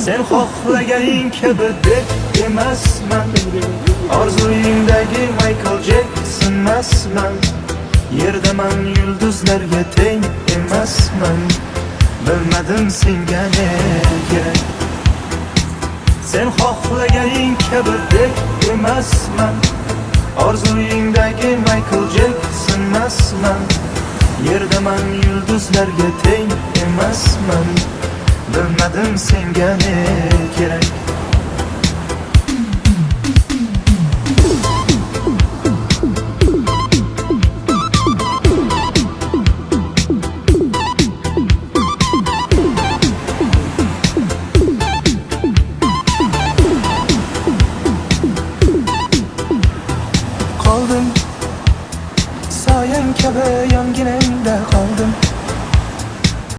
Sen xohlaganing kabi deb emasman, orzuyingdagi Michael Jackson emasman. Yerdaman yulduzlarga teng emasman, bilmadim senga ne kerak. Sen xohlaganing kabi deb emasman, orzuyingdagi Michael Jackson emasman. Yerdaman yulduzlarga teng emasman, bilmadim senga ne kerak.